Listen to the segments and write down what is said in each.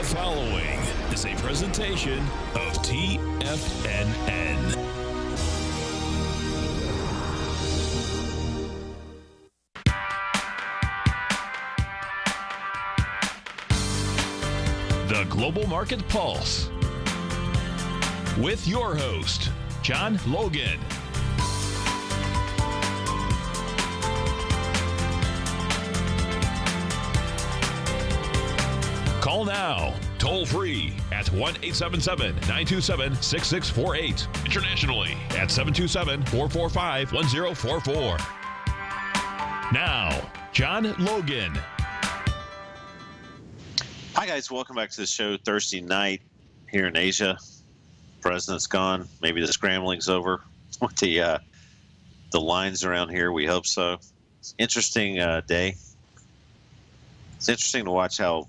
The following is a presentation of TFNN. The Global Market Pulse with your host, John Logan. Call now, toll free at 1-877-927-6648. Internationally at 727-445-1044. Now, John Logan. Hi, guys. Welcome back to the show. Thursday night here in Asia. President's gone. Maybe the scrambling's over with the lines around here. We hope so. It's an interesting day. It's interesting to watch how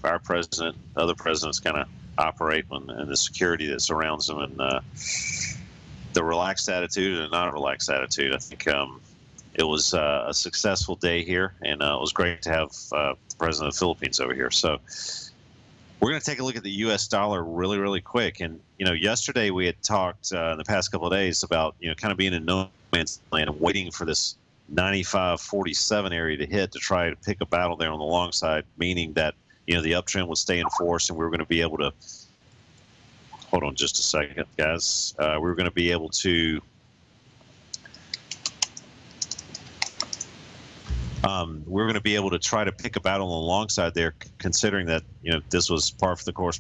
our president, other presidents kind of operate and the security that surrounds them and the relaxed attitude and not relaxed attitude. I think it was a successful day here, and it was great to have the president of the Philippines over here. So we're going to take a look at the U.S. dollar really, really quick. And, yesterday we had talked in the past couple of days about, kind of being in no man's land and waiting for this 95.47 area to hit to try to pick a battle there on the long side, meaning that, the uptrend would stay in force and we were going to be able to – hold on just a second, guys. We were going to be able to try to pick a battle on the long side there, considering that, this was par for the course,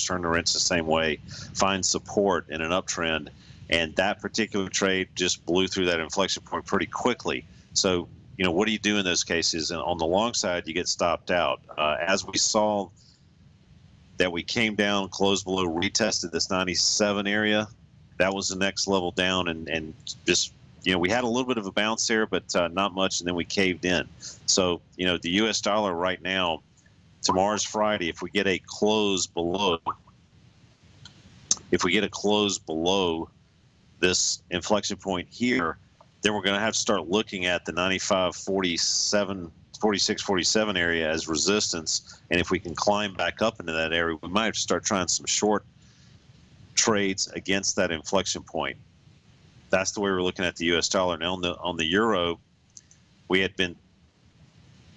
turn the rents the same way, find support in an uptrend. And that particular trade just blew through that inflection point pretty quickly. So, what do you do in those cases? And on the long side, you get stopped out. As we saw that we came down, closed below, retested this 97 area, that was the next level down. And just, we had a little bit of a bounce there, but not much, and then we caved in. So, the U.S. dollar right now, tomorrow's Friday, if we get a close below this inflection point here, then we're going to have to start looking at the 95.47, 46.47 area as resistance. And if we can climb back up into that area, we might have to start trying some short trades against that inflection point. That's the way we're looking at the U.S. dollar. Now, on the euro, we had been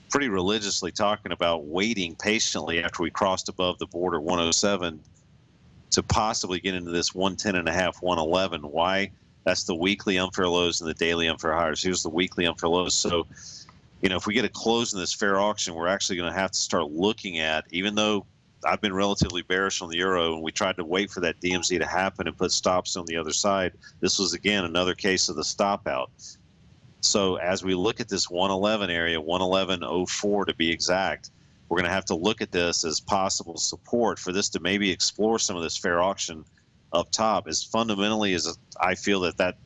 pretty religiously talking about waiting patiently after we crossed above the border 107 to possibly get into this 110.5, 111. Why? That's the weekly unfair lows and the daily unfair highs. Here's the weekly unfair lows. So, if we get a close in this fair auction, we're actually going to have to start looking at, even though I've been relatively bearish on the euro and we tried to wait for that DMZ to happen and put stops on the other side, this was, again, another case of the stop out. So as we look at this 111 area, 111.04 to be exact, we're going to have to look at this as possible support for this to maybe explore some of this fair auction up top. As fundamentally as I feel that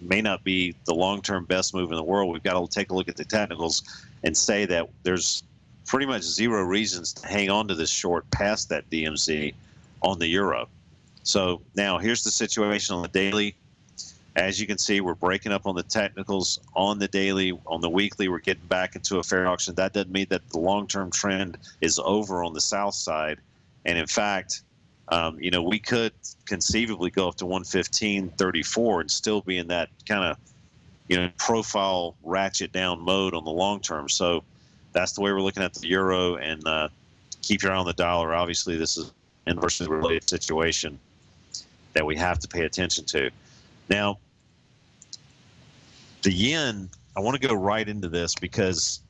may not be the long-term best move in the world, we've got to take a look at the technicals and say that there's pretty much zero reasons to hang on to this short past that DMZ on the euro. So now here's the situation on the daily. As you can see, we're breaking up on the technicals on the daily. On the weekly, we're getting back into a fair auction. That doesn't mean that the long-term trend is over on the south side. And in fact, we could conceivably go up to 115.34 and still be in that kind of, profile ratchet down mode on the long term. So that's the way we're looking at the euro, and keep your eye on the dollar. Obviously, this is an inversely related situation that we have to pay attention to. Now, the yen, I want to go right into this because,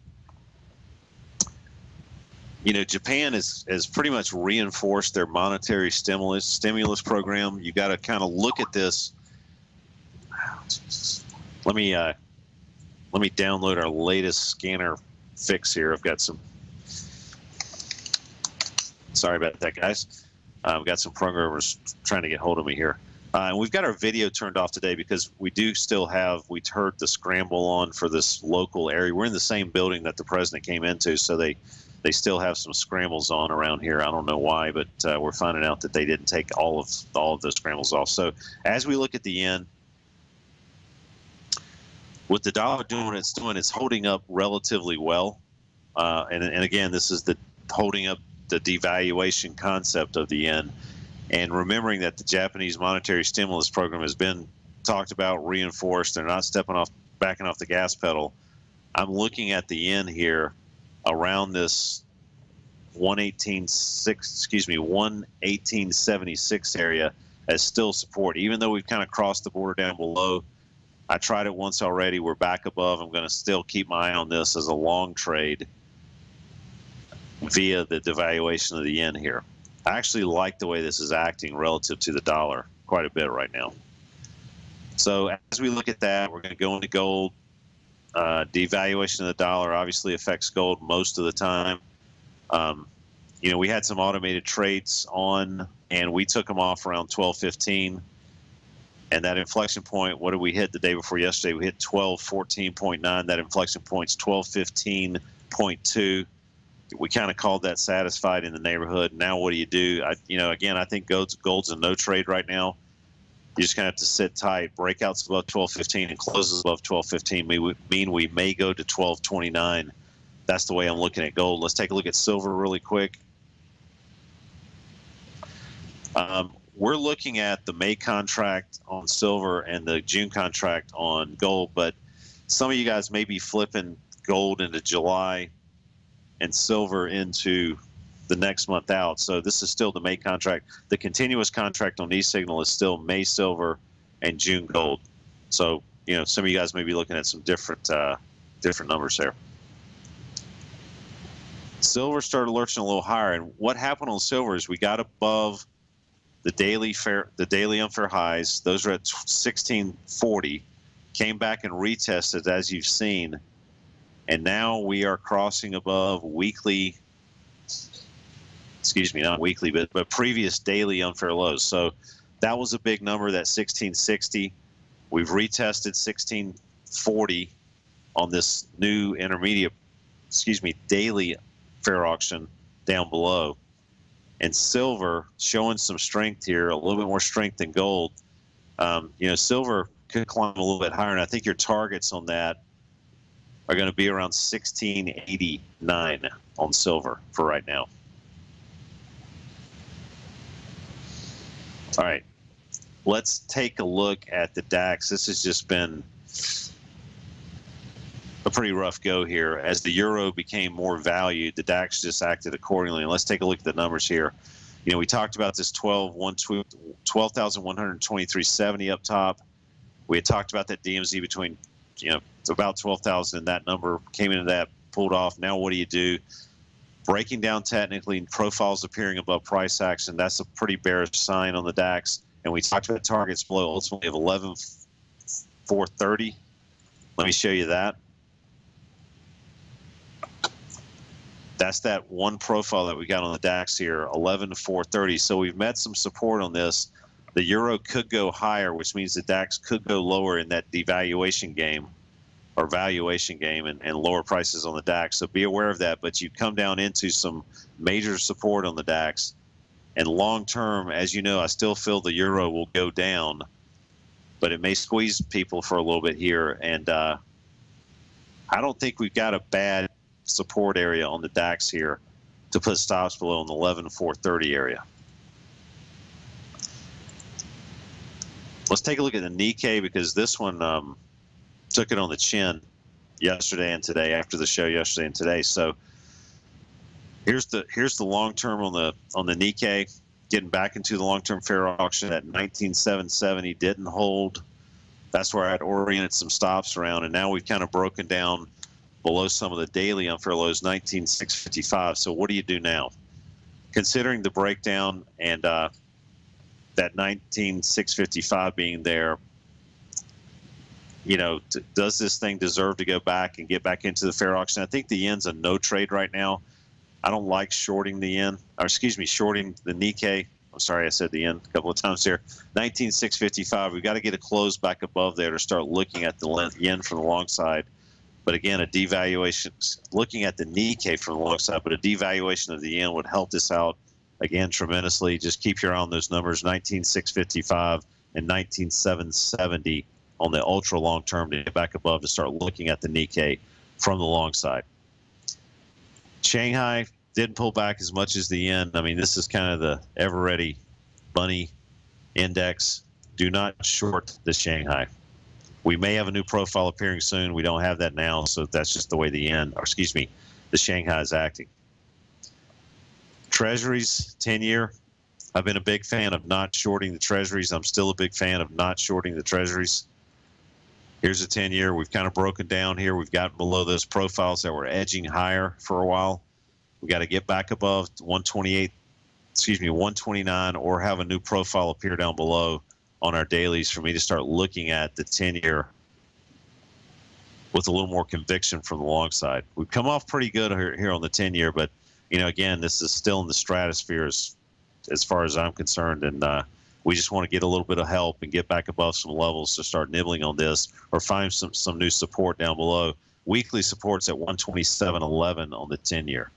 Japan has pretty much reinforced their monetary stimulus program. You got to kind of look at this. Let me download our latest scanner fix here. I've got some. Sorry about that, guys. I've got some programmers trying to get hold of me here. And we've got our video turned off today because we do still have, we heard the scramble on for this local area. We're in the same building that the president came into, so they still have some scrambles on around here. I don't know why, but we're finding out that they didn't take all of those scrambles off. So as we look at the yen, with the dollar doing what it's doing, it's holding up relatively well. And again, this is the holding up the devaluation concept of the yen, and remembering that the Japanese monetary stimulus program has been talked about, reinforced. They're not backing off the gas pedal. I'm looking at the yen here around this 118.76 area as still support, even though we've kind of crossed the border down below. I tried it once already. We're back above. I'm going to still keep my eye on this as a long trade via the devaluation of the yen here. I actually like the way this is acting relative to the dollar quite a bit right now. So as we look at that, we're going to go into gold. Devaluation of the dollar obviously affects gold most of the time. You know, we had some automated trades on, and we took them off around 12.15. And that inflection point, what did we hit the day before yesterday? We hit 12.14.9. That inflection point's 12.15.2. We kind of called that satisfied in the neighborhood. Now what do you do? You know, again, I think gold's a no trade right now. You just kind of have to sit tight. Breakouts above 12.15 and closes above 12.15 mean we may go to 12.29. That's the way I'm looking at gold. Let's take a look at silver really quick. We're looking at the May contract on silver and the June contract on gold, but some of you guys may be flipping gold into July and silver into the next month out. So this is still the May contract. The continuous contract on E-signal is still May silver and June gold. So, you know, some of you guys may be looking at some different numbers there. Silver started lurching a little higher, and what happened on silver is we got above the daily unfair highs. Those are at 1640, came back and retested, as you've seen, and now we are crossing above weekly, excuse me, not weekly, but previous daily unfair lows. So that was a big number, that 1660. We've retested 1640 on this new intermediate, daily fair auction down below. And silver showing some strength here, a little bit more strength than gold. You know, silver could climb a little bit higher, and I think your targets on that are going to be around 1689 on silver for right now. All right, let's take a look at the DAX. This has just been a pretty rough go here. As the euro became more valued, the DAX just acted accordingly. And let's take a look at the numbers here. You know, we talked about this 12,123.70 up top. We had talked about that DMZ between, you know, it's about 12,000, and that number came into that, pulled off. Now what do you do? Breaking down technically, profiles appearing above price action. That's a pretty bearish sign on the DAX. And we talked about targets below ultimately of 11,430. Let me show you that. That's that one profile that we got on the DAX here, 11,430. So we've met some support on this. The euro could go higher, which means the DAX could go lower in that devaluation game or valuation game, and lower prices on the DAX. So be aware of that. But you come down into some major support on the DAX. And long term, as you know, I still feel the euro will go down, but it may squeeze people for a little bit here. And I don't think we've got a bad support area on the DAX here to put stops below in the 11,430 area. Let's take a look at the Nikkei, because this one took it on the chin yesterday and today, after the show yesterday and today. So here's the long term on the Nikkei, getting back into the long term fair auction at 19,770, didn't hold. That's where I'd oriented some stops around, and now we've kind of broken down below some of the daily unfair lows, 19,655. So what do you do now? Considering the breakdown and that 19,655 being there, you know, does this thing deserve to go back and get back into the fair auction? I think the yen's a no trade right now. I don't like shorting the yen, or excuse me, shorting the Nikkei. I'm sorry, I said the yen a couple of times here. 19,655. We've got to get a close back above there to start looking at the yen from the long side. But again, a devaluation, looking at the Nikkei from the long side, but a devaluation of the yen would help this out again tremendously. Just keep your eye on those numbers, 19,655 and 19,770 on the ultra long term to get back above to start looking at the Nikkei from the long side. Shanghai, didn't pull back as much as the yen. I mean, this is kind of the ever-ready bunny index. Do not short the Shanghai. We may have a new profile appearing soon. We don't have that now, so that's just the way the Shanghai is acting. Treasuries, 10-year. I've been a big fan of not shorting the Treasuries. I'm still a big fan of not shorting the Treasuries. Here's a 10-year. We've kind of broken down here. We've gotten below those profiles that were edging higher for a while. We got to get back above 129, or have a new profile appear down below on our dailies for me to start looking at the 10-year with a little more conviction from the long side. We've come off pretty good here on the 10-year, but again, this is still in the stratosphere as far as I'm concerned, and we just want to get a little bit of help and get back above some levels to start nibbling on this, or find some new support down below. Weekly support's at 127.11 on the 10-year.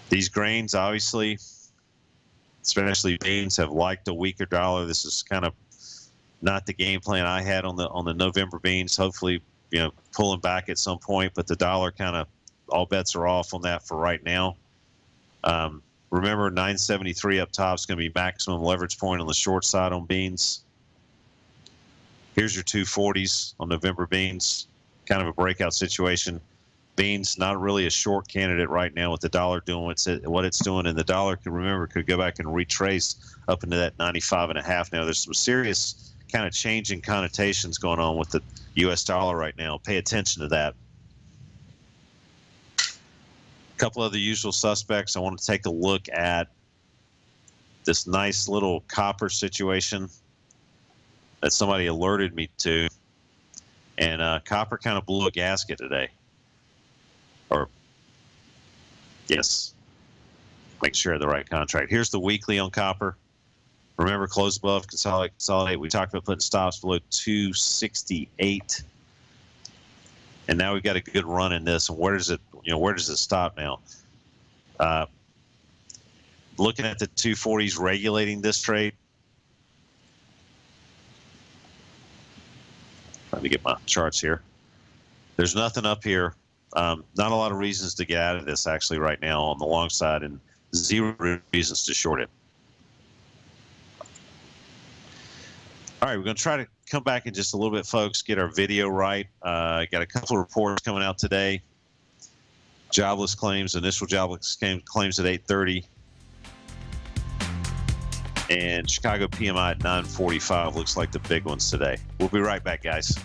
These grains, obviously, especially beans, have liked a weaker dollar. This is kind of not the game plan I had on the November beans. Hopefully, pulling back at some point, but the dollar kind of, all bets are off on that for right now. Remember, 973 up top is going to be maximum leverage point on the short side on beans. Here's your 240s on November beans, kind of a breakout situation. Beans, not really a short candidate right now with the dollar doing what it's doing, and the dollar could go back and retrace up into that 95.5. Now there's some serious kind of changing connotations going on with the U.S. dollar right now. Pay attention to that. A couple of the usual suspects. I want to take a look at this nice little copper situation that somebody alerted me to, and copper kind of blew a gasket today. Or, yes, make sure I have the right contract. Here's the weekly on copper. Remember, close above, consolidate. We talked about putting stops below 268, and now we've got a good run in this. And where does it stop now? Looking at the 240s regulating this trade. Let me get my charts here. There's nothing up here. Not a lot of reasons to get out of this actually right now on the long side, and zero reasons to short it. All right, we're going to try to come back in just a little bit, folks, get our video right. Got a couple of reports coming out today. Jobless claims, initial jobless claims at 8:30. And Chicago PMI at 9:45 looks like the big ones today. We'll be right back, guys.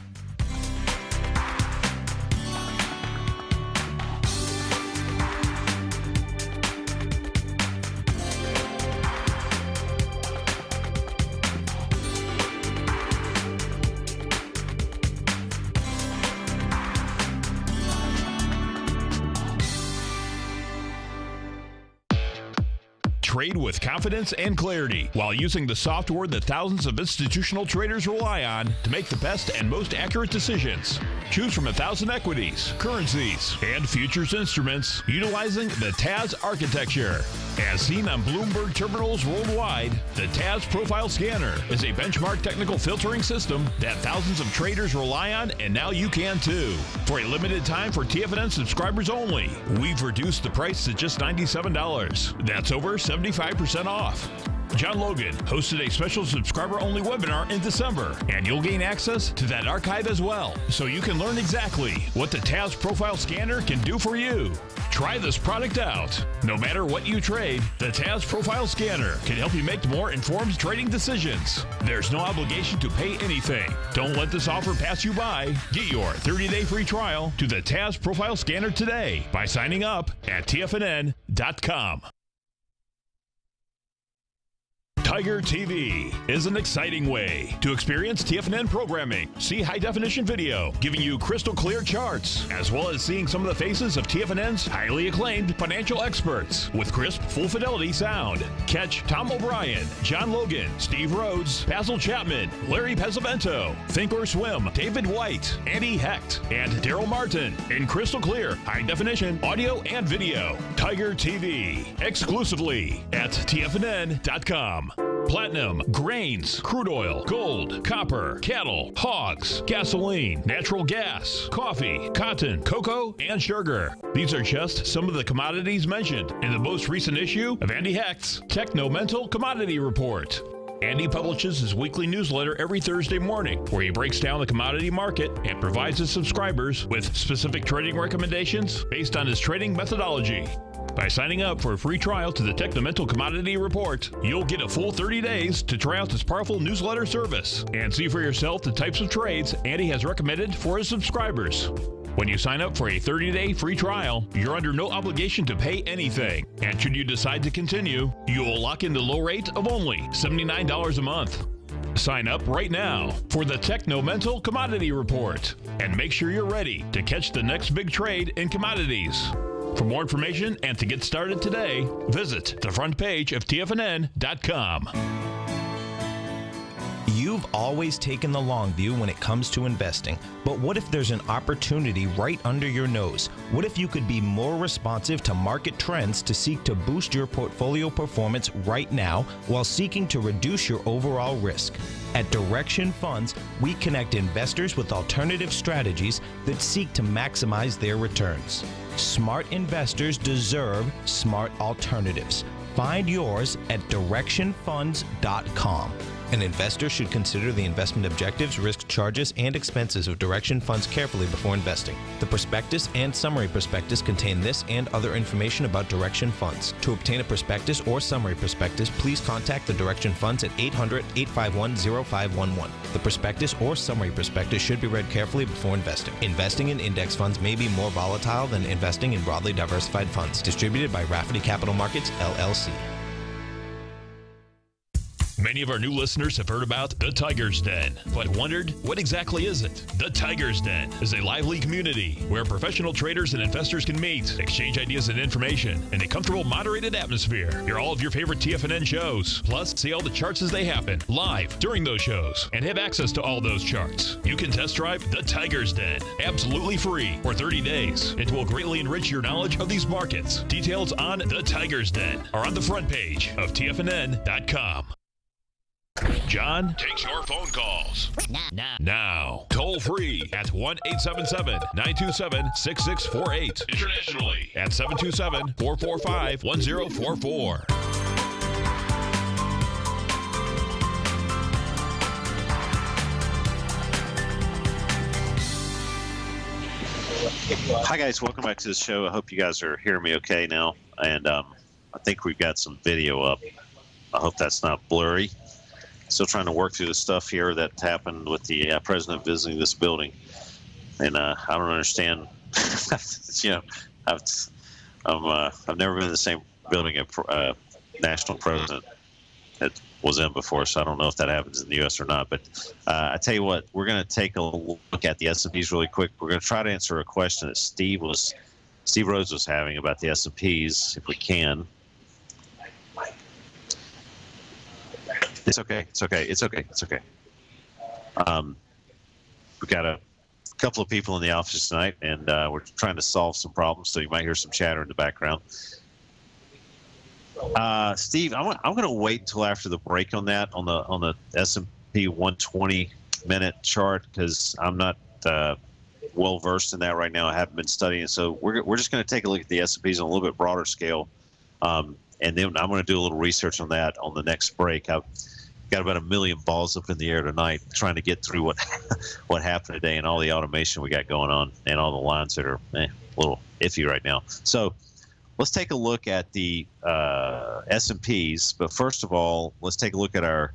Trade with confidence and clarity while using the software that thousands of institutional traders rely on to make the best and most accurate decisions. Choose from 1,000 equities, currencies, and futures instruments utilizing the TAS architecture. As seen on Bloomberg terminals worldwide, the TAS Profile Scanner is a benchmark technical filtering system that thousands of traders rely on, and now you can too. For a limited time for TFNN subscribers only, we've reduced the price to just $97. That's over 75% off. John Logan hosted a special subscriber-only webinar in December, and you'll gain access to that archive as well, so you can learn exactly what the TAS Profile Scanner can do for you. Try this product out. No matter what you trade, the TAS Profile Scanner can help you make more informed trading decisions. There's no obligation to pay anything. Don't let this offer pass you by. Get your 30-day free trial to the TAS Profile Scanner today by signing up at TFNN.com. Tiger TV is an exciting way to experience TFNN programming. See high-definition video, giving you crystal clear charts, as well as seeing some of the faces of TFNN's highly acclaimed financial experts with crisp, full-fidelity sound. Catch Tom O'Brien, John Logan, Steve Rhodes, Basil Chapman, Larry Pesavento, Think or Swim, David White, Andy Hecht, and Daryl Martin in crystal clear, high-definition audio and video. Tiger TV, exclusively at TFNN.com. platinum, grains, crude oil, gold, copper, cattle, hogs, gasoline, natural gas, coffee, cotton, cocoa, and sugar. These are just some of the commodities mentioned in the most recent issue of Andy Hecht's Techno-Mental Commodity Report. Andy publishes his weekly newsletter every Thursday morning, where he breaks down the commodity market and provides his subscribers with specific trading recommendations based on his trading methodology. By signing up for a free trial to the Techno-Mental Commodity Report, you'll get a full 30 days to try out this powerful newsletter service and see for yourself the types of trades Andy has recommended for his subscribers. When you sign up for a 30-day free trial, you're under no obligation to pay anything. And should you decide to continue, you will lock in the low rate of only $79 a month. Sign up right now for the Techno-Mental Commodity Report and make sure you're ready to catch the next big trade in commodities. For more information and to get started today, visit the front page of TFNN.com. You've always taken the long view when it comes to investing, but what if there's an opportunity right under your nose? What if you could be more responsive to market trends to seek to boost your portfolio performance right now while seeking to reduce your overall risk? At Direction Funds, we connect investors with alternative strategies that seek to maximize their returns. Smart investors deserve smart alternatives. Find yours at directionfunds.com. An investor should consider the investment objectives, risk charges, and expenses of Direction Funds carefully before investing. The prospectus and summary prospectus contain this and other information about Direction Funds. To obtain a prospectus or summary prospectus, please contact the Direction Funds at 800-851-0511. The prospectus or summary prospectus should be read carefully before investing. Investing in index funds may be more volatile than investing in broadly diversified funds. Distributed by Rafferty Capital Markets, LLC. Many of our new listeners have heard about the Tiger's Den, but wondered, what exactly is it? The Tiger's Den is a lively community where professional traders and investors can meet, exchange ideas and information in a comfortable, moderated atmosphere. Hear all of your favorite TFNN shows, plus see all the charts as they happen live during those shows, and have access to all those charts. You can test drive the Tiger's Den absolutely free for 30 days. It will greatly enrich your knowledge of these markets. Details on the Tiger's Den are on the front page of TFNN.com. John takes your phone calls now. Toll free at 1-877-927-6648. Internationally at 727-445-1044. Hi guys, welcome back to the show. I hope you guys are hearing me okay now, and I think we've got some video up. I hope that's not blurry. Still trying to work through the stuff here that happened with the president visiting this building, and I don't understand. I've never been in the same building a national president that was in before, so I don't know if that happens in the U.S. or not. But I tell you what, we're going to take a look at the S&Ps really quick. We're going to try to answer a question that Steve Rhodes was having about the S&Ps, if we can. It's okay. We've got a couple of people in the office tonight, and we're trying to solve some problems, so you might hear some chatter in the background. Steve, I'm going to wait until after the break on that, on the S&P 120-minute chart, because I'm not well versed in that right now. I haven't been studying, so we're just going to take a look at the S&Ps on a little bit broader scale. And then I'm going to do a little research on that on the next break. I've got about 1 million balls up in the air tonight trying to get through what happened today and all the automation we got going on and all the lines that are a little iffy right now. So let's take a look at the S&Ps. But first of all, let's take a look at our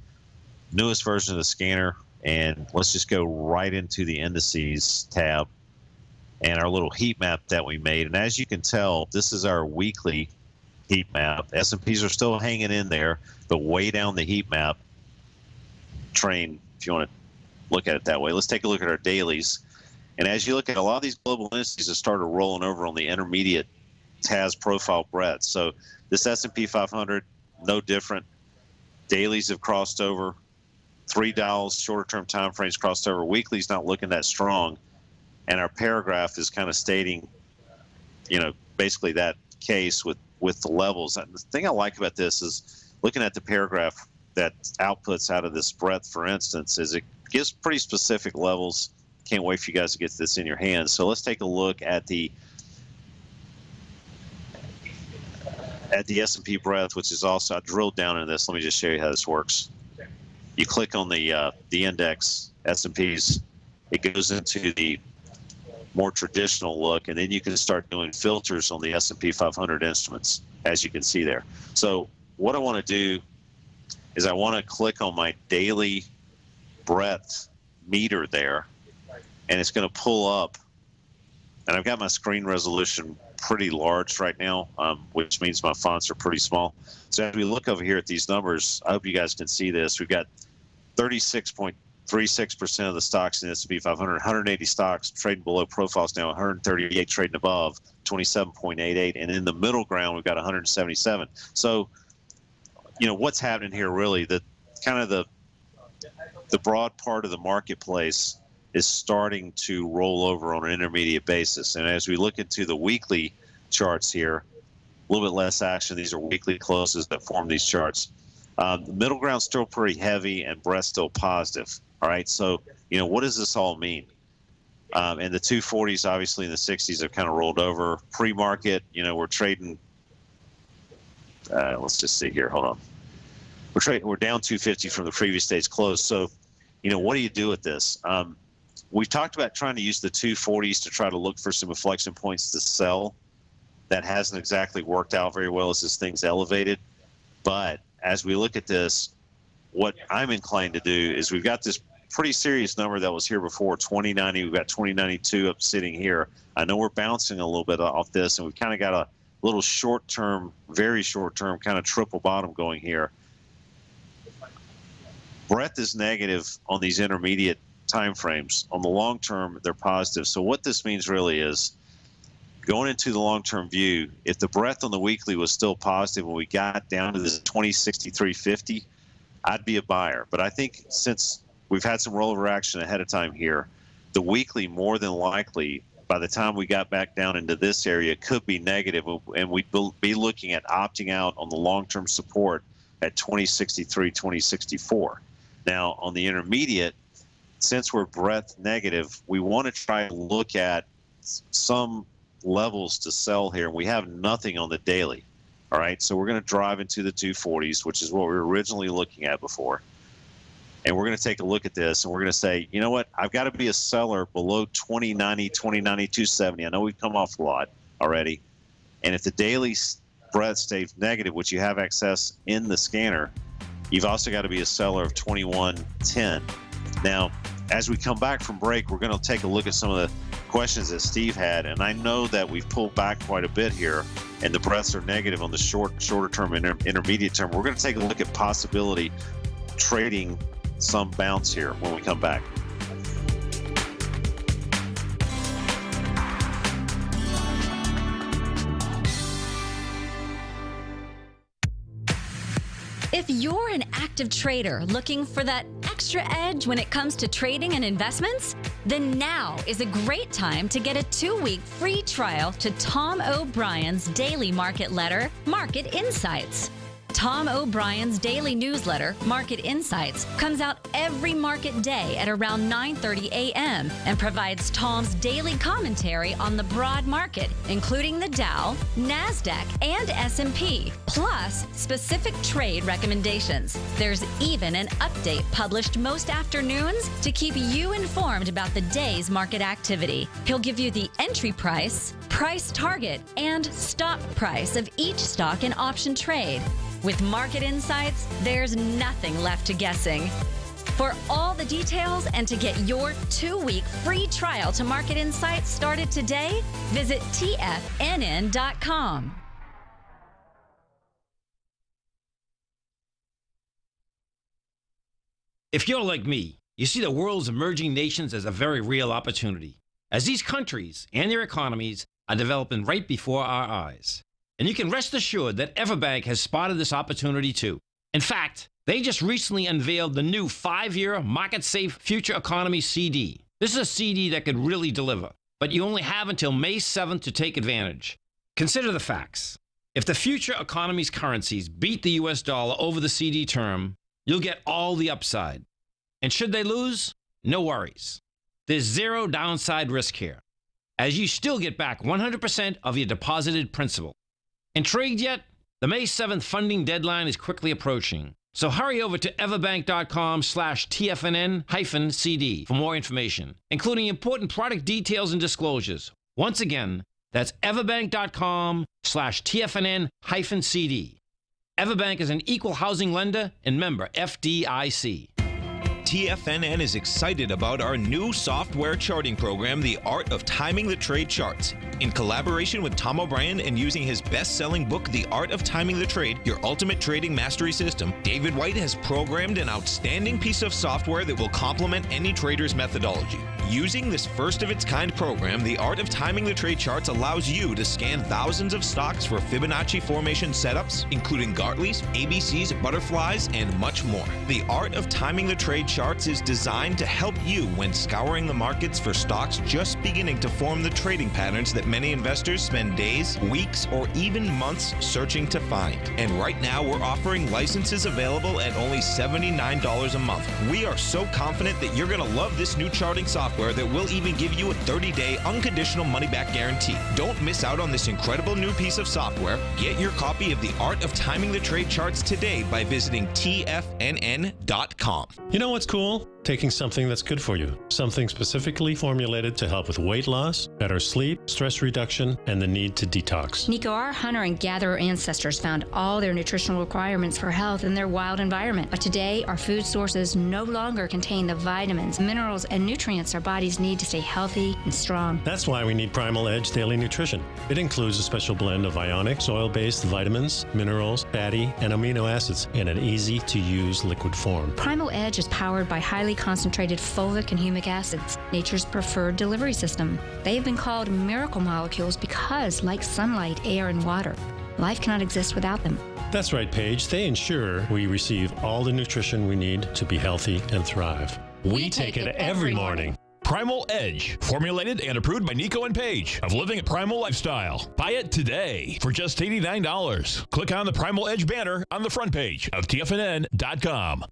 newest version of the scanner, and let's just go right into the indices tab and our little heat map that we made. And as you can tell, this is our weekly heat map. S&Ps are still hanging in there, but way down the heat map train, if you want to look at it that way. Let's take a look at our dailies. And as you look at a lot of these global indices have started rolling over on the intermediate TAS profile breadth. So this S&P 500, no different. Dailies have crossed over. 3 dials, shorter term time frames crossed over. Weekly's not looking that strong. And our paragraph is kind of stating, basically that case with the levels. And the thing I like about this is looking at the paragraph that outputs out of this breadth, for instance, is it gives pretty specific levels. Can't wait for you guys to get this in your hands. So let's take a look at the S&P breadth, which is also, I drilled down in this. Let me just show you how this works. You click on the index S&Ps, it goes into the more traditional look, and then you can start doing filters on the S&P 500 instruments, as you can see there. So what I want to do is I want to click on my daily breadth meter there, and it's going to pull up, and I've got my screen resolution pretty large right now, which means my fonts are pretty small. So as we look over here at these numbers, I hope you guys can see this. We've got 36.36% of the stocks in the S&P 500, 180 stocks trading below profiles now, 138 trading above, 27.88, and in the middle ground we've got 177. So, you know, what's happening here really, the kind of the broad part of the marketplace is starting to roll over on an intermediate basis. And as we look into the weekly charts here, a little bit less action. These are weekly closes that form these charts. The middle ground's still pretty heavy and breadth still positive. All right, so, you know, what does this all mean? And the 240s, obviously, in the 60s have kind of rolled over. Pre-market, you know, we're trading, let's just see here, hold on. We're down 250 from the previous day's close. So, you know, what do you do with this? We've talked about trying to use the 240s to try to look for some inflection points to sell. That hasn't exactly worked out very well as this thing's elevated. But as we look at this, what I'm inclined to do is we've got this pretty serious number that was here before, 2090. We've got 2092 up sitting here. I know we're bouncing a little bit off this, and we've kind of got a little short-term, very short-term kind of triple bottom going here. Breadth is negative on these intermediate time frames. On the long term, they're positive. So what this means really is, going into the long-term view, if the breadth on the weekly was still positive when we got down to this 2063.50, I'd be a buyer. But I think since we've had some rollover action ahead of time here, the weekly more than likely, by the time we got back down into this area, could be negative, and we'd be looking at opting out on the long-term support at 2063, 2064. Now, on the intermediate, since we're breadth negative, we want to try to look at some levels to sell here, and we have nothing on the daily. All right, so we're going to drive into the 240s, which is what we were originally looking at before, and we're going to take a look at this, and we're going to say, you know what, I've got to be a seller below 2090, 2090, 270. I know we've come off a lot already, and if the daily breadth stays negative, which you have access in the scanner, you've also got to be a seller of 2110. Now, as we come back from break, we're going to take a look at some of the questions that Steve had, and I know that we've pulled back quite a bit here, and the breadths are negative on the shorter term and intermediate term. We're going to take a look at possibility trading some bounce here when we come back. If you're an active trader looking for that extra edge when it comes to trading and investments, then now is a great time to get a 2-week free trial to Tom O'Brien's daily market letter, Market Insights. Tom O'Brien's daily newsletter, Market Insights, comes out every market day at around 9:30 a.m. and provides Tom's daily commentary on the broad market, including the Dow, NASDAQ, and S&P, plus specific trade recommendations. There's even an update published most afternoons to keep you informed about the day's market activity. He'll give you the entry price, price target, and stop price of each stock and option trade. With Market Insights, there's nothing left to guessing. For all the details and to get your 2-week free trial to Market Insights started today, visit TFNN.com. If you're like me, you see the world's emerging nations as a very real opportunity, as these countries and their economies are developing right before our eyes. And you can rest assured that Everbank has spotted this opportunity too. In fact, they just recently unveiled the new 5-year market-safe Future Economy CD. This is a CD that could really deliver, but you only have until May 7th to take advantage. Consider the facts. If the future economy's currencies beat the US dollar over the CD term, you'll get all the upside. And should they lose, no worries. There's zero downside risk here, as you still get back 100% of your deposited principal. Intrigued yet? The May 7th funding deadline is quickly approaching, so hurry over to everbank.com/TFNN-CD for more information, including important product details and disclosures. Once again, that's everbank.com/TFNN-CD. Everbank is an equal housing lender and member FDIC. TFNN is excited about our new software charting program, The Art of Timing the Trade Charts. In collaboration with Tom O'Brien and using his best-selling book, The Art of Timing the Trade, Your Ultimate Trading Mastery System, David White has programmed an outstanding piece of software that will complement any trader's methodology. Using this first-of-its-kind program, The Art of Timing the Trade Charts allows you to scan thousands of stocks for Fibonacci formation setups, including Gartley's, ABC's, butterflies, and much more. The Art of Timing the Trade Charts is designed to help you when scouring the markets for stocks just beginning to form the trading patterns that many investors spend days, weeks, or even months searching to find. And right now, we're offering licenses available at only $79 a month. We are so confident that you're going to love this new charting software that will even give you a 30-day unconditional money-back guarantee. Don't miss out on this incredible new piece of software. Get your copy of The Art of Timing the Trade Charts today by visiting TFNN.com. You know what's cool? Taking something that's good for you. Something specifically formulated to help with weight loss, better sleep, stress reduction, and the need to detox. Nico, our hunter and gatherer ancestors found all their nutritional requirements for health in their wild environment. But today, our food sources no longer contain the vitamins, minerals, and nutrients our bodies need to stay healthy and strong. That's why we need Primal Edge Daily Nutrition. It includes a special blend of ionic, soil-based vitamins, minerals, fatty, and amino acids in an easy-to-use liquid form. Primal Edge is powered by highly concentrated fulvic and humic acids, nature's preferred delivery system. They've been called miracle molecules because, like sunlight, air, and water, life cannot exist without them. That's right, Paige. They ensure we receive all the nutrition we need to be healthy and thrive. We take it every morning. Primal Edge, formulated and approved by Nico and Paige of Living a Primal Lifestyle. Buy it today for just $89. Click on the Primal Edge banner on the front page of TFNN.com.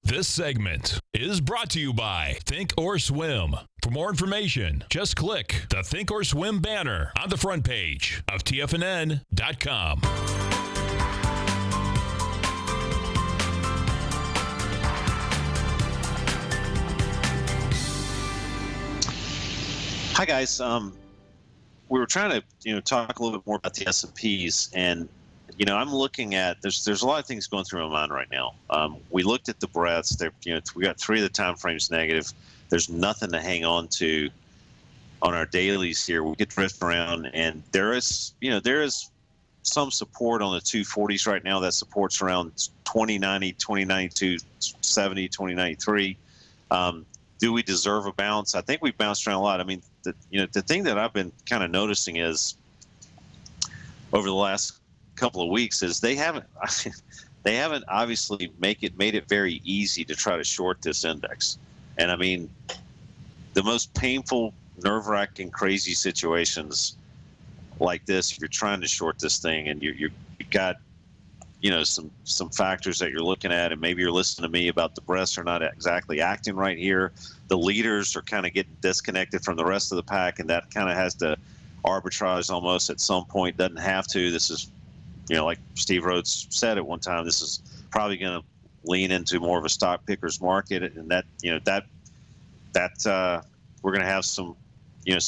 This segment is brought to you by Think or Swim. For more information, just click the Think or Swim banner on the front page of TFNN.com. Hi guys. We were trying to talk a little bit more about the S&Ps, and I'm looking at there's a lot of things going through my mind right now. We looked at the breadths. We got 3 of the time frames negative. There's nothing to hang on to on our dailies here. We could drift around, and there is some support on the 240s right now. That support's around 2090, 2092, 70, 2093. Do we deserve a bounce? I think we've bounced around a lot. I mean, the thing that I've been kind of noticing is over the last couple of weeks is they haven't obviously made it very easy to try to short this index. And I mean, the most painful, nerve-wracking, crazy situations like this, if you're trying to short this thing and you've got some factors that you're looking at, and maybe you're listening to me about the breaths are not exactly acting right here. The leaders are kind of getting disconnected from the rest of the pack, and that kind of has to arbitrage almost at some point. Doesn't have to. This is, like Steve Rhodes said at one time, this is probably going to lean into more of a stock pickers market, and that we're going to have some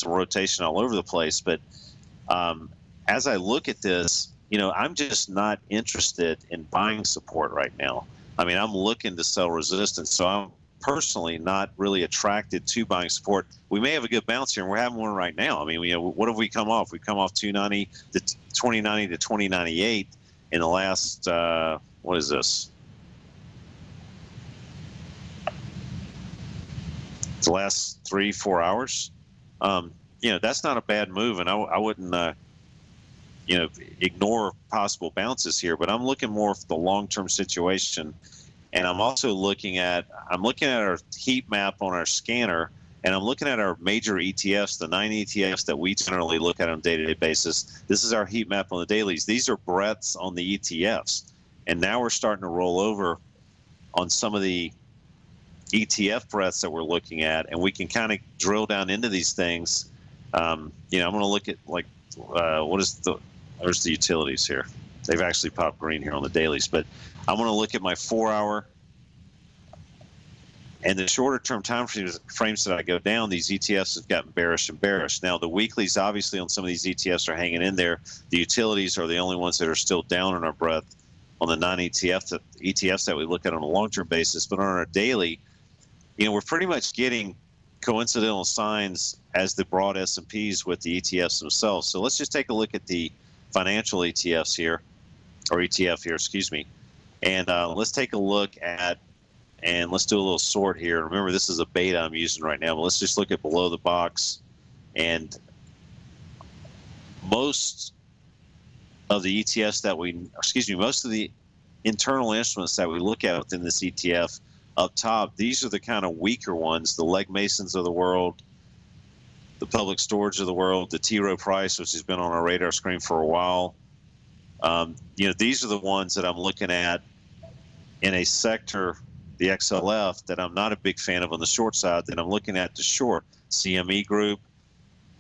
rotation all over the place. But as I look at this, I'm just not interested in buying support right now. I mean, I'm looking to sell resistance, so I'm personally not really attracted to buying support. We may have a good bounce here, and we're having one right now. I mean, what have we come off? We've come off 290 to 2090 to 2098 in the last, what is this? The last 3-4 hours. That's not a bad move, and I wouldn't ignore possible bounces here, but I'm looking more for the long-term situation. And I'm also looking at our heat map on our scanner, and I'm looking at our major ETFs, the 9 ETFs that we generally look at on a day-to-day basis. This is our heat map on the dailies. These are breadths on the ETFs. And now we're starting to roll over on some of the ETF breadths that we're looking at, and we can kind of drill down into these things. I'm going to look at like where's the utilities here. They've actually popped green here on the dailies, but I'm going to look at my 4-hour and the shorter term time frames that I go down. These ETFs have gotten bearish and bearish. Now the weeklies obviously on some of these ETFs are hanging in there. The utilities are the only ones that are still down in our breadth on the non-ETFs that we look at on a long-term basis. But on our daily, we're pretty much getting coincidental signs as the broad S&Ps with the ETFs themselves. So let's just take a look at the financial ETFs here, or ETF here, excuse me. And let's take a look at, and let's do a little sort here. Remember, this is a beta I'm using right now, but let's just look at below the box. And most of the ETFs that most of the internal instruments that we look at within this ETF up top, these are the kind of weaker ones, the Leg Masons of the world, the Public Storage of the world, the T. Rowe Price, which has been on our radar screen for a while. These are the ones that I'm looking at in a sector, the XLF, that I'm not a big fan of on the short side, that I'm looking at to short. CME Group,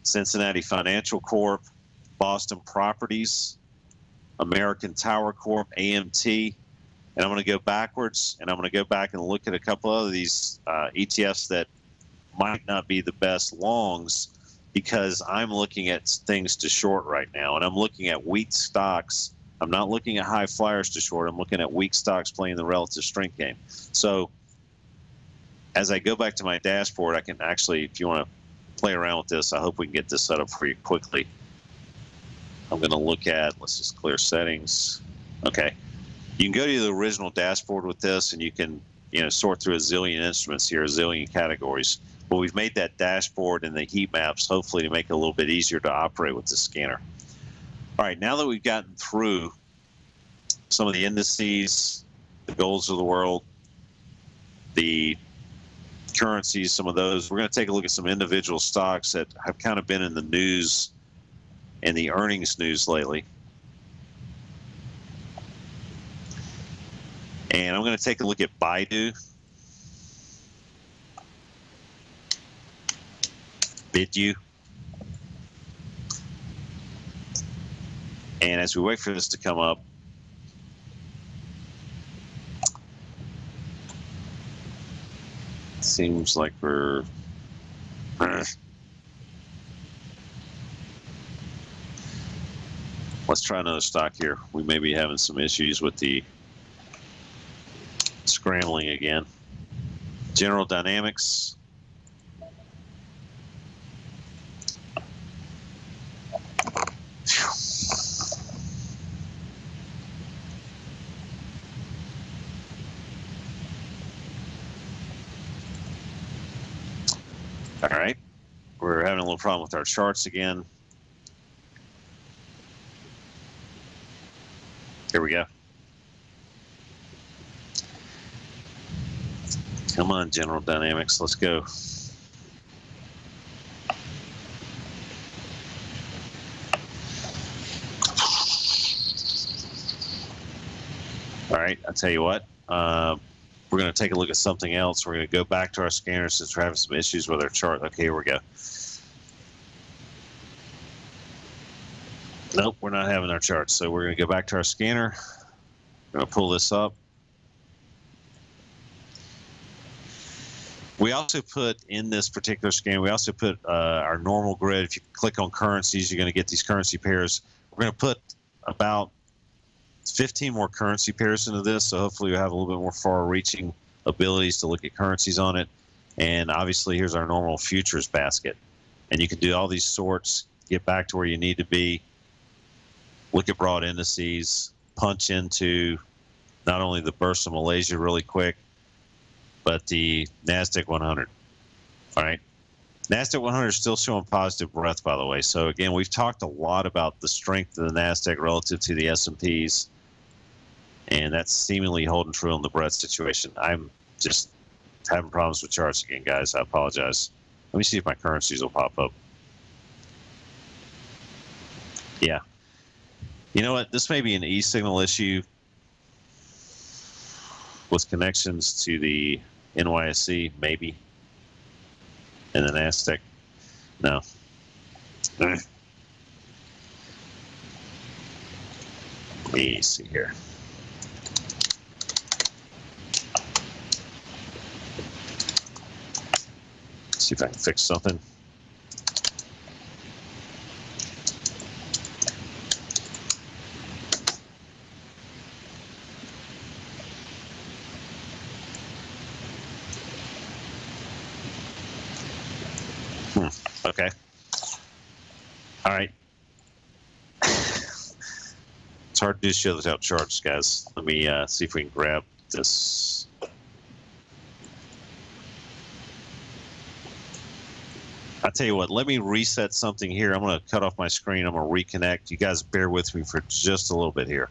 Cincinnati Financial Corp, Boston Properties, American Tower Corp, AMT. And I'm going to go backwards, and I'm going to go back and look at a couple of these ETFs that might not be the best longs, because I'm looking at things to short right now, and I'm looking at weak stocks. I'm not looking at high flyers to short. I'm looking at weak stocks playing the relative strength game. So as I go back to my dashboard, I can actually, if you want to play around with this, I hope we can get this set up for you quickly. I'm going to look at, let's just clear settings. Okay. You can go to the original dashboard with this, and you can, sort through a zillion instruments here, a zillion categories. But we've made that dashboard and the heat maps, hopefully, to make it a little bit easier to operate with the scanner. All right, now that we've gotten through some of the indices, the golds of the world, the currencies, some of those, we're going to take a look at some individual stocks that have kind of been in the news and the earnings news lately. And I'm going to take a look at Baidu, Bidu. And as we wait for this to come up, it seems like we're let's try another stock here. We may be having some issues with the scrambling again. General Dynamics. All right, we're having a little problem with our charts again. Here we go. Come on, General Dynamics, let's go. All right, I'll tell you what. We're going to take a look at something else. We're going to go back to our scanner since we're having some issues with our chart. Okay, here we go. Nope, we're not having our charts. So we're going to go back to our scanner. We're going to pull this up. We also put in this particular scan, we also put our normal grid. If you click on currencies, you're going to get these currency pairs. We're going to put about 15 more currency pairs into this, so hopefully we have a little bit more far-reaching abilities to look at currencies on it. And obviously, here's our normal futures basket. And you can do all these sorts, get back to where you need to be, look at broad indices, punch into not only the Bursa Malaysia really quick, but the NASDAQ 100. All right. NASDAQ 100 is still showing positive breadth, by the way. So, again, we've talked a lot about the strength of the NASDAQ relative to the S&Ps, and that's seemingly holding true on the breadth situation. I'm just having problems with charts again, guys. I apologize. Let me see if my currencies will pop up. Yeah. You know what? This may be an E-signal issue. with connections to the NYSE, maybe, and the NASDAQ. No. Let me see here. See if I can fix something. Okay. All right. It's hard to do shows without charts, guys. Let me see if we can grab this. I'll tell you what, let me reset something here. I'm going to cut off my screen. I'm going to reconnect. You guys bear with me for just a little bit here.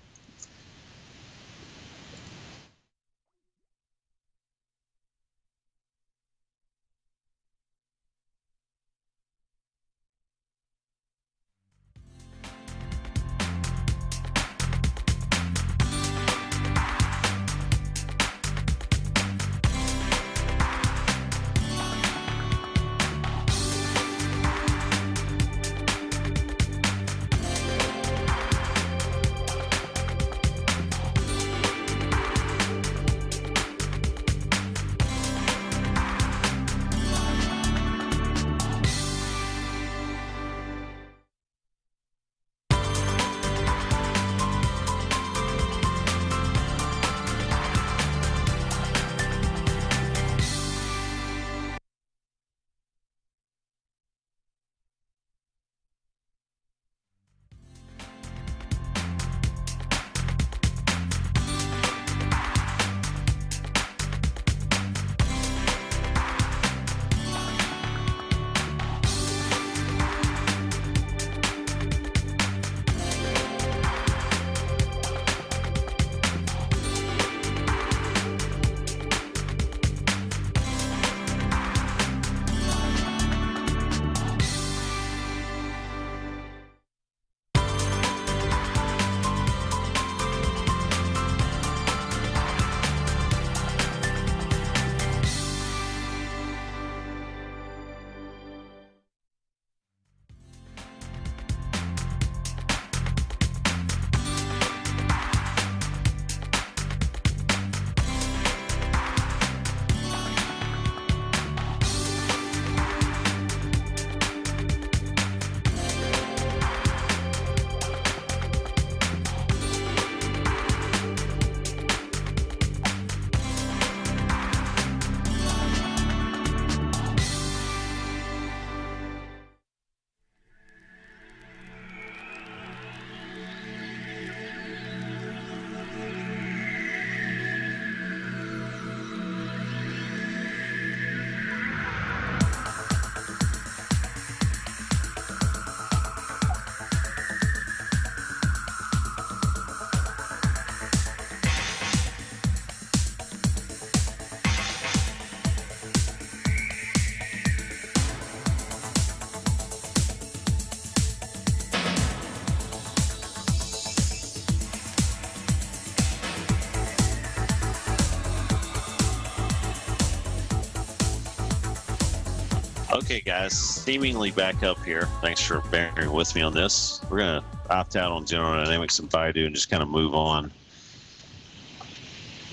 Okay, guys, seemingly back up here. Thanks for bearing with me on this. We're going to opt out on General Dynamics and Baidu and just kind of move on.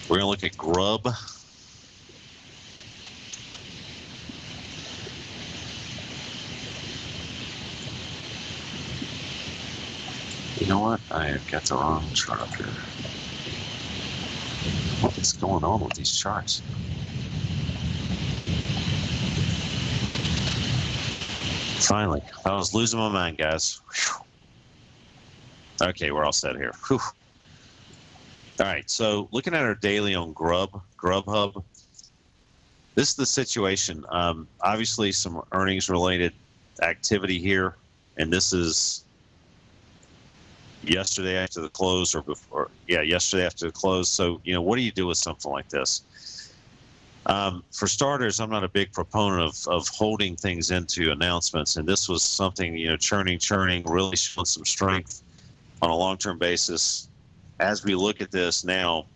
We're going to look at Grub. You know what? I have got the wrong chart up here. What is going on with these charts? Finally, I was losing my mind, guys. Whew. Okay, we're all set here. Whew. All right, so looking at our daily on Grubhub, this is the situation. Obviously, some earnings-related activity here, and this is yesterday after the close, or before. Yeah, yesterday after the close. So, you know, what do you do with something like this? For starters, I'm not a big proponent of holding things into announcements, and this was something, you know, churning, really showing some strength on a long-term basis. As we look at this now,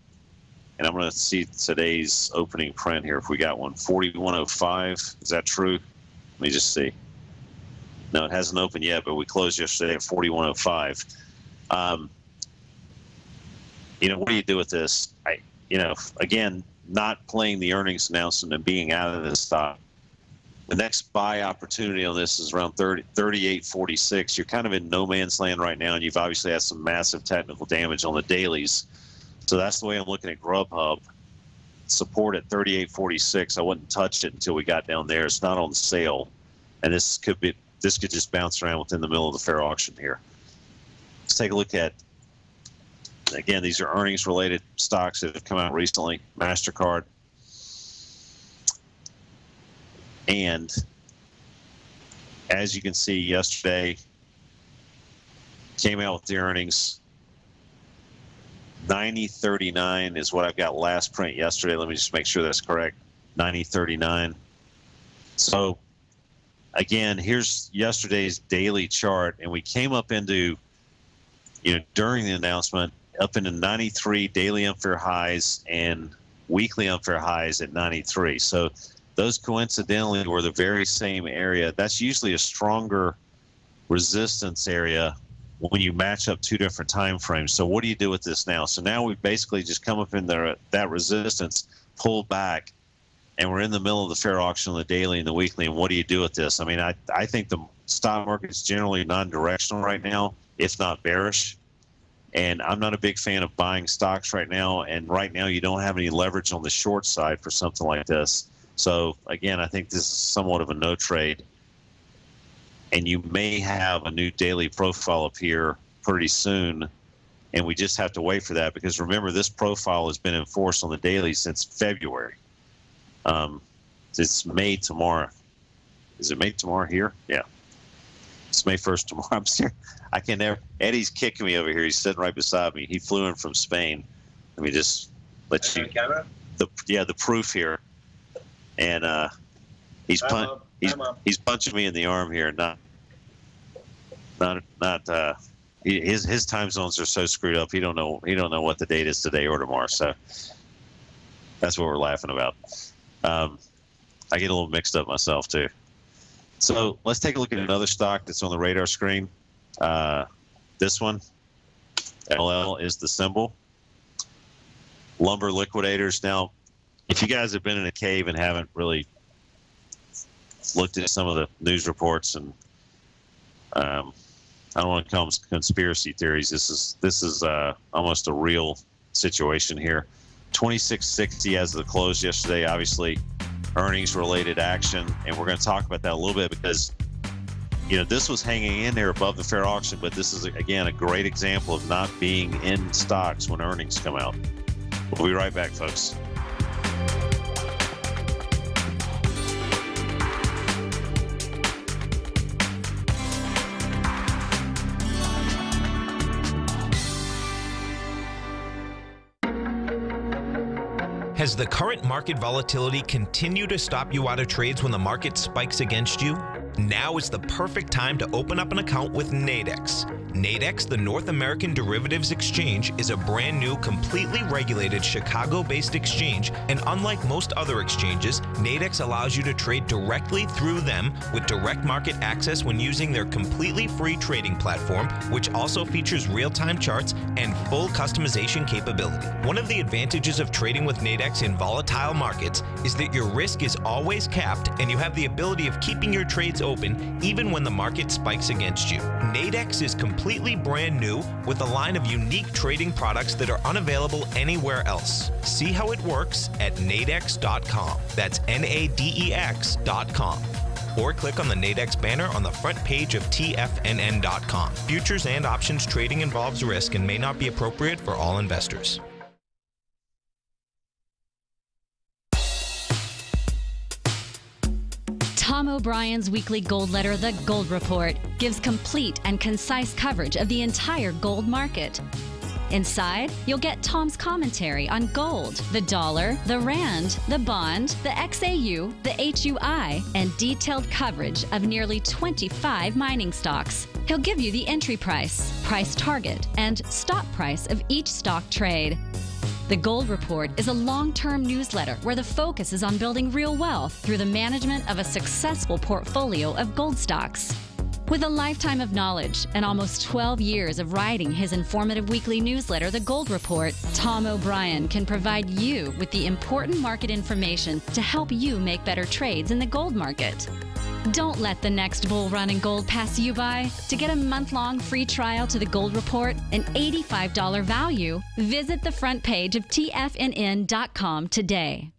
and I'm going to see today's opening print here if we got one. 4105. Is that true? Let me just see. No, it hasn't opened yet, but we closed yesterday at 4105. What do you do with this? Again, not playing the earnings announcement and being out of this stock. The next buy opportunity on this is around 38.46. You're kind of in no man's land right now, and you've obviously had some massive technical damage on the dailies. So that's the way I'm looking at Grubhub. Support at 38.46. I wouldn't touch it until we got down there. It's not on sale, and this could just bounce around within the middle of the fair auction here. Let's take a look at, again, these are earnings related stocks that have come out recently. MasterCard. And as you can see, yesterday came out with the earnings. 90.39 is what I've got last print yesterday. Let me just make sure that's correct. 90.39. So again, here's yesterday's daily chart, and we came up into, during the announcement, up into 93 daily unfair highs and weekly unfair highs at 93. So those coincidentally were the very same area. That's usually a stronger resistance area when you match up two different time frames. So what do you do with this now? So now we've basically just come up in there, that resistance, pulled back, and we're in the middle of the fair auction on the daily and the weekly. And what do you do with this? I mean, I think the stock market is generally non-directional right now, if not bearish. And I'm not a big fan of buying stocks right now. And right now you don't have any leverage on the short side for something like this. So again, I think this is somewhat of a no trade. And you may have a new daily profile appear pretty soon. And we just have to wait for that, because remember, this profile has been enforced on the daily since February. It's May tomorrow. Is it May tomorrow here? Yeah. It's May 1st tomorrow. I'm serious. I can never. Eddie's kicking me over here. He's sitting right beside me. He flew in from Spain. Let me just let you. The proof here. And he's punching me in the arm here. His time zones are so screwed up. He don't know what the date is today or tomorrow. So that's what we're laughing about. I get a little mixed up myself too. So let's take a look at another stock that's on the radar screen. This one, LL is the symbol. Lumber Liquidators. Now, if you guys have been in a cave and haven't really looked at some of the news reports, and I don't want to call them conspiracy theories, this is almost a real situation here. 26.60 as of the close yesterday. Obviously, earnings related action, and we're going to talk about that a little bit, because this was hanging in there above the fair auction, but this is again a great example of not being in stocks when earnings come out. We'll be right back, folks. Has the current market volatility continued to stop you out of trades when the market spikes against you? Now is the perfect time to open up an account with Nadex. Nadex, the North American Derivatives Exchange, is a brand new, completely regulated Chicago-based exchange, and unlike most other exchanges, Nadex allows you to trade directly through them with direct market access when using their completely free trading platform, which also features real-time charts and full customization capability. One of the advantages of trading with Nadex in volatile markets is that your risk is always capped, and you have the ability of keeping your trades open even when the market spikes against you. Nadex is completely brand new with a line of unique trading products that are unavailable anywhere else. See how it works at nadex.com. That's NADEX.com. Or click on the Nadex banner on the front page of TFNN.com. Futures and options trading involves risk and may not be appropriate for all investors. Tom O'Brien's weekly gold letter, The Gold Report, gives complete and concise coverage of the entire gold market. Inside, you'll get Tom's commentary on gold, the dollar, the rand, the bond, the XAU, the HUI, and detailed coverage of nearly 25 mining stocks. He'll give you the entry price, price target, and stop price of each stock trade. The Gold Report is a long-term newsletter where the focus is on building real wealth through the management of a successful portfolio of gold stocks. With a lifetime of knowledge and almost 12 years of writing his informative weekly newsletter, The Gold Report, Tom O'Brien can provide you with the important market information to help you make better trades in the gold market. Don't let the next bull run in gold pass you by. To get a month-long free trial to The Gold Report, an $85 value, visit the front page of TFNN.com today.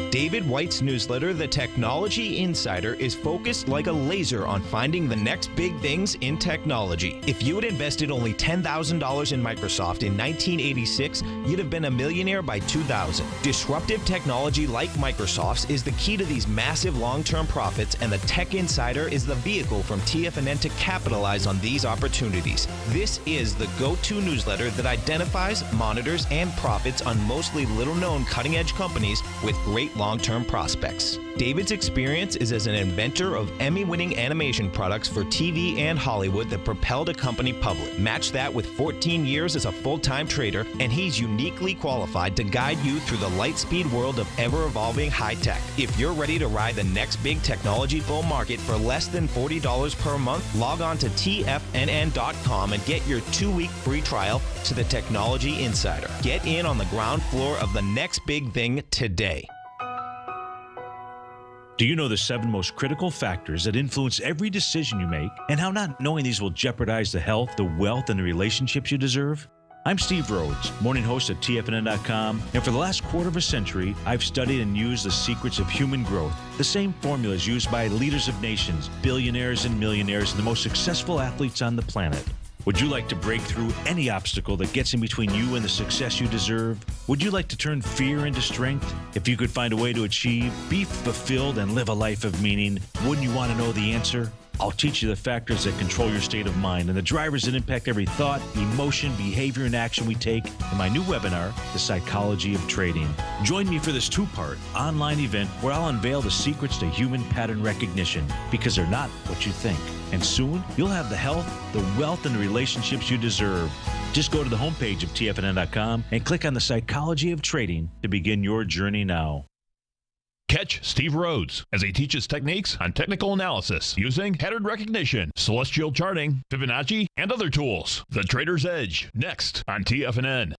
David White's newsletter, The Technology Insider, is focused like a laser on finding the next big things in technology. If you had invested only $10,000 in Microsoft in 1986, you'd have been a millionaire by 2000. Disruptive technology like Microsoft's is the key to these massive long-term profits, and the Tech Insider is the vehicle from TFNN to capitalize on these opportunities. This is the go-to newsletter that identifies, monitors, and profits on mostly little-known cutting-edge companies with great long-term prospects. David's experience is as an inventor of Emmy-winning animation products for TV and Hollywood that propelled a company public. Match that with 14 years as a full-time trader, and he's uniquely qualified to guide you through the light-speed world of ever-evolving high-tech. If you're ready to ride the next big technology bull market for less than $40 per month, log on to TFNN.com and get your 2-week free trial to the Technology Insider. Get in on the ground floor of the next big thing today. Do you know the 7 most critical factors that influence every decision you make, and how not knowing these will jeopardize the health, the wealth, and the relationships you deserve? I'm Steve Rhodes, morning host at TFNN.com, and for the last quarter of a century, I've studied and used the secrets of human growth, the same formulas used by leaders of nations, billionaires and millionaires, and the most successful athletes on the planet. Would you like to break through any obstacle that gets in between you and the success you deserve? Would you like to turn fear into strength? If you could find a way to achieve, be fulfilled, and live a life of meaning, wouldn't you want to know the answer? I'll teach you the factors that control your state of mind and the drivers that impact every thought, emotion, behavior, and action we take in my new webinar, The Psychology of Trading. Join me for this 2-part online event where I'll unveil the secrets to human pattern recognition, because they're not what you think. And soon, you'll have the health, the wealth, and the relationships you deserve. Just go to the homepage of TFNN.com and click on The Psychology of Trading to begin your journey now. Catch Steve Rhodes as he teaches techniques on technical analysis using pattern recognition, celestial charting, Fibonacci, and other tools. The Trader's Edge, next on TFNN.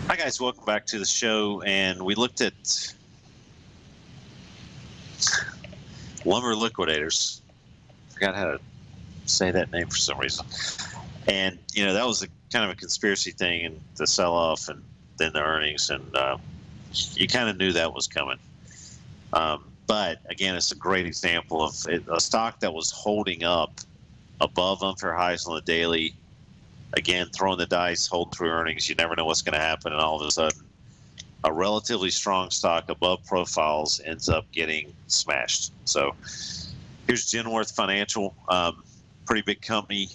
Hi guys, welcome back to the show. And we looked at lumber liquidators. Forgot how to say that name for some reason. And you know, that was a kind of a conspiracy thing, and the sell-off and then the earnings, and you kind of knew that was coming. But again, it's a great example of a stock that was holding up above unfair highs on the daily. Again, throwing the dice, hold through earnings. You never know what's going to happen, and all of a sudden, a relatively strong stock above profiles ends up getting smashed. So here's Genworth Financial, pretty big company.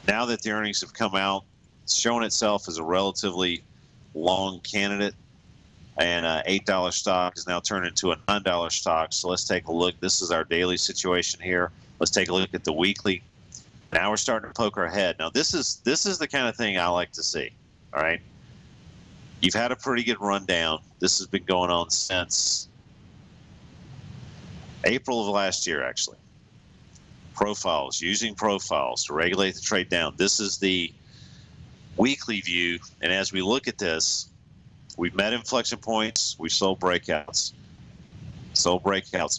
Now that the earnings have come out, it's shown itself as a relatively long candidate, and an $8 stock is now turned into a $9 stock. So let's take a look. This is our daily situation here. Let's take a look at the weekly. Now we're starting to poke our head. Now this is the kind of thing I like to see. All right, you've had a pretty good rundown. This has been going on since April of last year, actually. Profiles, using profiles to regulate the trade down. This is the weekly view, and as we look at this, we've met inflection points, we've sold breakouts,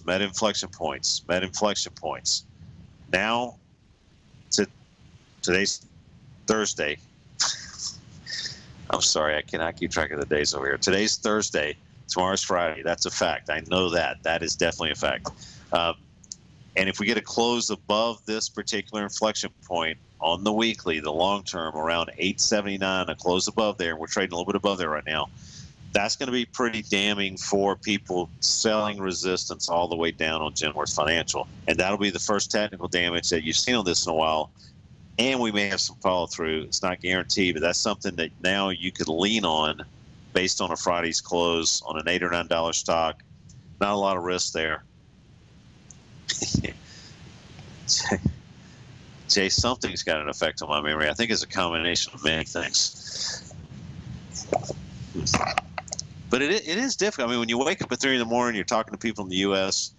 met inflection points. Now, today's Thursday. I'm sorry, I cannot keep track of the days over here. Today's Thursday. Tomorrow's Friday. That's a fact. I know that. That is definitely a fact. And if we get a close above this particular inflection point on the weekly, the long term, around 879, a close above there, and we're trading a little bit above there right now, that's going to be pretty damning for people selling resistance all the way down on Genworth Financial. And that'll be the first technical damage that you've seen on this in a while. And we may have some follow through. It's not guaranteed, but that's something that now you could lean on based on a Friday's close on an $8 or $9 stock. Not a lot of risk there. Jay, something's got an effect on my memory. I think it's a combination of many things. But it is difficult. I mean, when you wake up at 3 in the morning, you're talking to people in the U.S.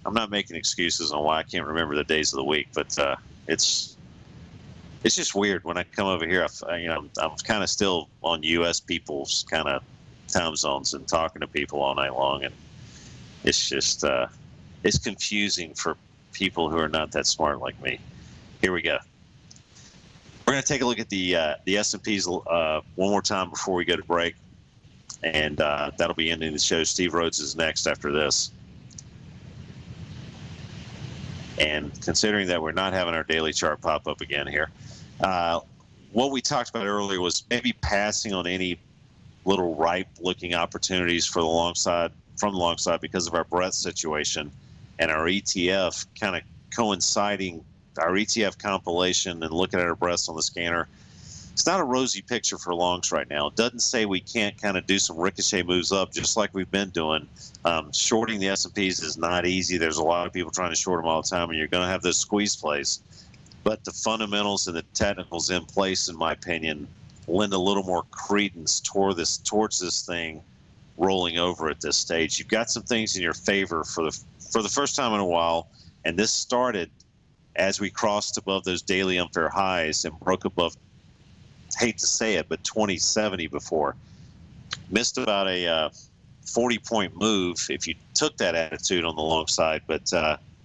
I'm not making excuses on why I can't remember the days of the week, but it's just weird when I come over here. I'm kind of still on U.S. people's kind of time zones and talking to people all night long, and it's just it's confusing for people who are not that smart like me. Here we go. We're going to take a look at the S&Ps one more time before we go to break, and that'll be ending the show. Steve Rhodes is next after this. And considering that we're not having our daily chart pop up again here, what we talked about earlier was maybe passing on any little ripe-looking opportunities for the long side, from the long side, because of our breadth situation and our ETF kind of coinciding. Our ETF compilation and looking at our breadths on the scanner, it's not a rosy picture for longs right now. It doesn't say we can't kind of do some ricochet moves up just like we've been doing. Shorting the S&Ps is not easy. There's a lot of people trying to short them all the time, and you're going to have those squeeze plays. But the fundamentals and the technicals in place, in my opinion, lend a little more credence towards this thing rolling over at this stage. You've got some things in your favor for the first time in a while, and this started as we crossed above those daily unfair highs and broke above, hate to say it, but 2070 before. Missed about a 40-point move if you took that attitude on the long side. But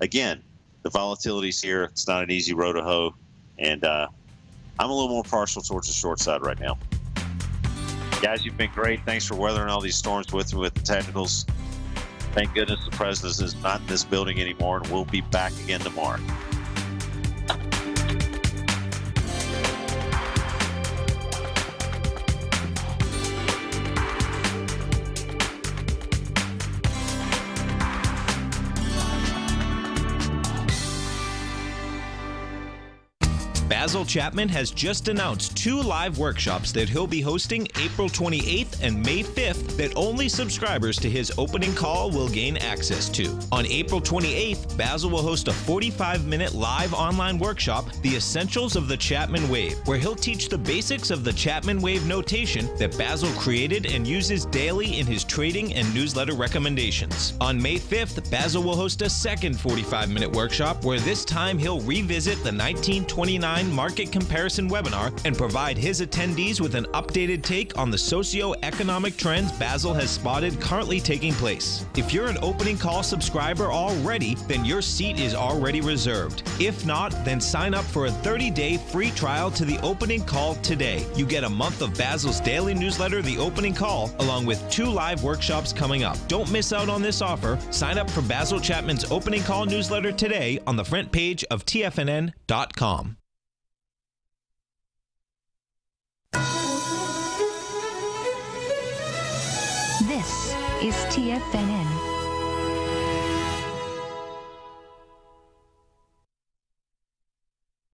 again, the volatility's here. It's not an easy road to hoe. And I'm a little more partial towards the short side right now. Guys, you've been great. Thanks for weathering all these storms with me with the technicals. Thank goodness the president is not in this building anymore, and we'll be back again tomorrow. Basil Chapman has just announced 2 live workshops that he'll be hosting April 28th and May 5th that only subscribers to his opening call will gain access to. On April 28th, Basil will host a 45-minute live online workshop, The Essentials of the Chapman Wave, where he'll teach the basics of the Chapman Wave notation that Basil created and uses daily in his trading and newsletter recommendations. On May 5th, Basil will host a second 45-minute workshop where this time he'll revisit the 1929 market comparison webinar and provide his attendees with an updated take on the socio-economic trends Basil has spotted currently taking place. If you're an opening call subscriber already, then your seat is already reserved. If not, then sign up for a 30-day free trial to the opening call today. You get a month of Basil's daily newsletter, The Opening Call, along with 2 live workshops coming up. Don't miss out on this offer. Sign up for Basil Chapman's opening call newsletter today on the front page of TFNN.com. This is TFNN.